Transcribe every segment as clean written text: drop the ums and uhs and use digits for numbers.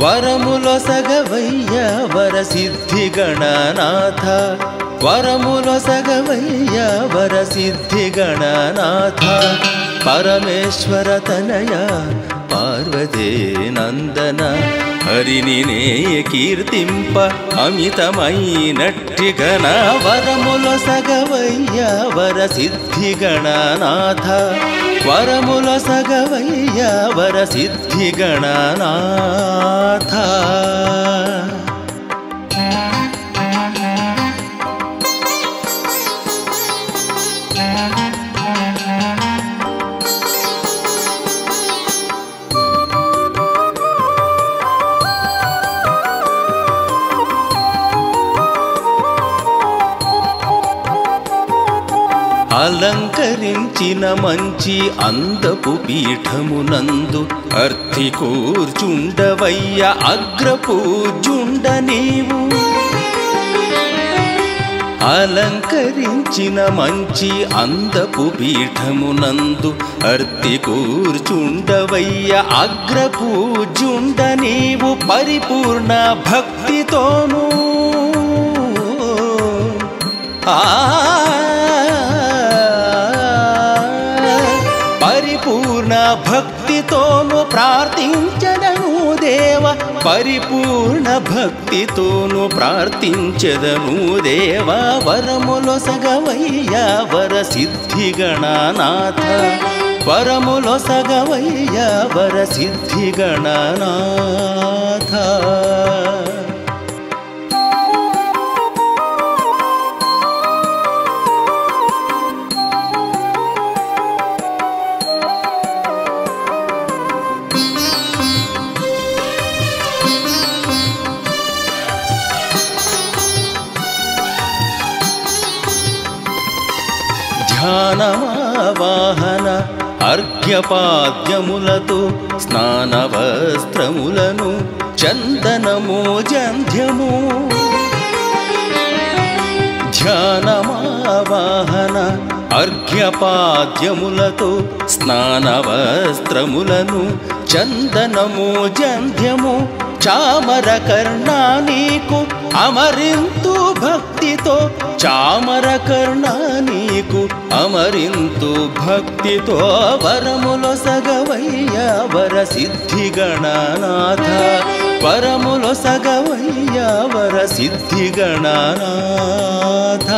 వరములొసగవయ్య వరసిద్ధి గణనాథ వరములొసగవయ్య వరసిద్ధి గణనాథ పరమేశ్వర తనయ పార్వతీ నందన హరిని నే కీర్తింప అమితమైనట్టి ఘన వరములొసగవయ్య వరసిద్ధి గణనాథ వరములొసగవయ్య వరసిద్ధి గణనాథ అలంకరించిన మంచి అందపు పీఠమునందు అర్థి కూర్చుండవయ్య అగ్రపూజ్యుండ నీవు అలంకరించిన మంచి అందపు పీఠమునందు అర్థి కూర్చుండవయ్య అగ్రపూజ్యుండ నీవు పరిపూర్ణ భక్తితోనూ పరిపూర్ణ భక్తితోను ప్రార్థించదను దేవ పరిపూర్ణ భక్తితోను ప్రార్థించదను దేవ వరములొసగవయ్య వరసిద్ధి గణనాథ వరములొసగవయ్య వరసిద్ధి గణనాథ ధ్యానమావాహన అర్ఘ్యపాద్యములతో స్నానవస్త్రములను చందనము జంధ్యము ధ్యానమావాహన అర్ఘ్యపాద్యములతో స్నానవస్త్రములను చందనము జంధ్యము చామర కర్ణా నీకు అమరింతు భక్తితో చామర కర్ణా నీకు అమరింతు భక్తితో వరములొసగవయ్య వరసిద్ధి గణనాథ వరములొసగవయ్య వరసిద్ధి గణనాథ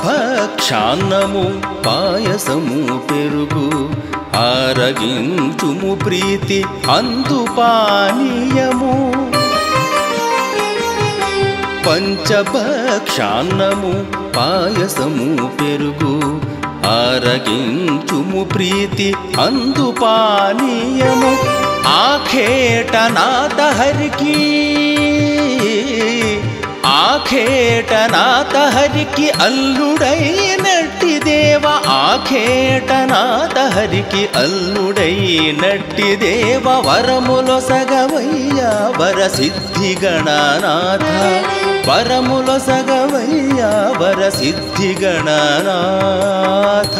పంచభక్షాన్నము పాయసము పెరుగు ఆరగించుము ప్రీతి అందుపానీయము పంచభక్షాన్నము పాయసము పెరుగు ఆరగించుము ప్రీతి అందుపానీయము ఆఖేటనాథ హరికి ఆఖేటనాథ హరికి అల్లుడైనట్టి దేవ ఆఖేటనాథ హరికి అల్లుడైనట్టి దేవ వరములొసగవయ్య వరసిద్ధి గణనాథ వరములొసగవయ్య వరసిద్ధి గణనాథ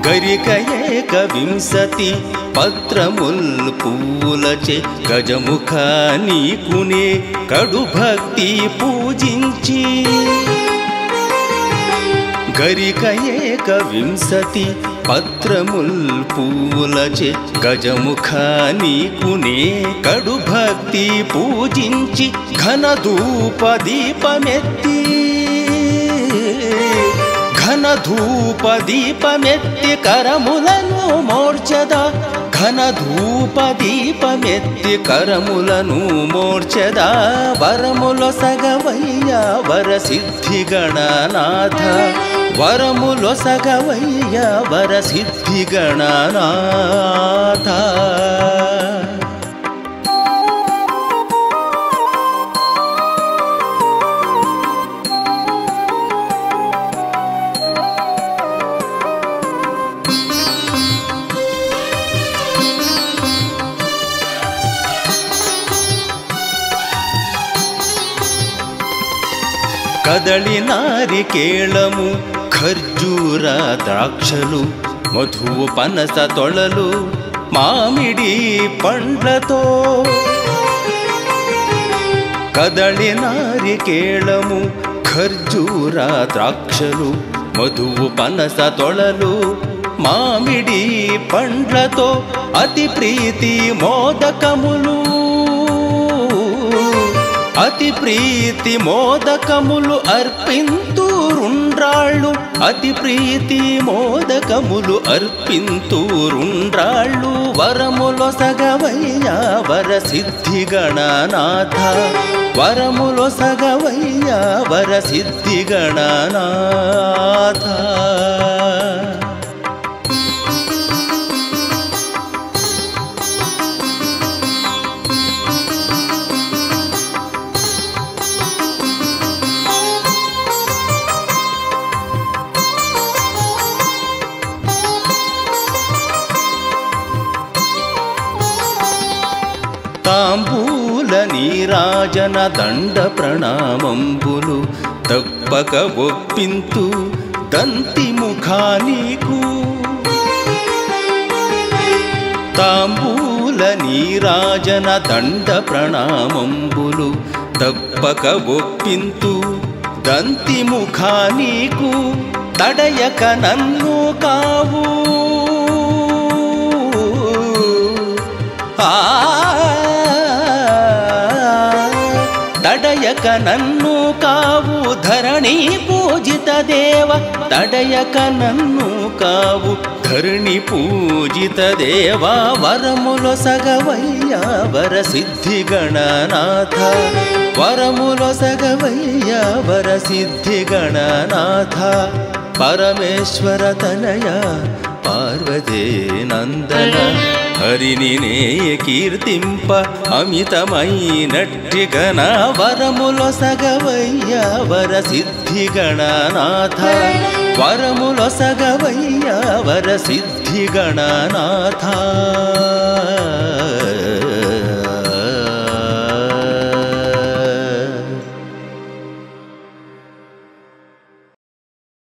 గరిక ఏకవింశతి పత్రముల్ పూలచే గజముఖ నీకునే కడు భక్తి పూజించి గరిక ఏకవింశతి పత్రముల్ పూలచే గజముఖ నీకునే కడు భక్తి పూజించి ఘన ధూప దీపమెత్తి ఘనధూప దీపమెత్తి కరములను మోర్చద ఘనధూప దీపమెత్తి కరములను మోర్చద వరములో సగవయ్య వరసిద్ధి గణనాథ వరములో సగవయ్య వరసిద్ధి గణనాథ కదళి నారికేళము ఖర్జూర ద్రాక్షలు మధువు పనస తొళలు మామిడి పండ్లతో కదళి నారికేళము ఖర్జూర ద్రాక్షలు మధువు పనస తొళలు మామిడి పండ్లతో అతి ప్రీతి మోదకములు అతి ప్రీతి మోదకములు అర్పింతురుండ్రాళ్ళు అతి ప్రీతి మోదకములు అర్పింతురుండ్రాళ్ళు వరములో సగవయ్య వరసిద్ధి గణనాథ వరములో సగవయ్య వరసిద్ధి గణనాథ తాంబూల నీరాజన దండ ప్రణామంబులు తప్పక ఒప్పింతు దంతి ముఖానీకు తాంబూల నీరాజన దండ ప్రణామంబులు తప్పక ఒప్పింతు దంతి ముఖానీకు తడయక నన్ను కావు తడయక నన్ను కావు ధరణి పూజిత దేవ తడయక నన్ను కావు ధరణి పూజిత దేవ వరములో సగవయ్య వరసిద్ధి గణనాథ వరములో సగవయ్య వరసిద్ధి గణనాథ పరమేశ్వర తనయ పార్వతే నందన హరిని నే కీర్తింప అమితమైనట్టి గణ వరములో సగవయ్య వరసిద్ధి గణనాథ వరములో సగవయ్య వరసిద్ధి గణనాథ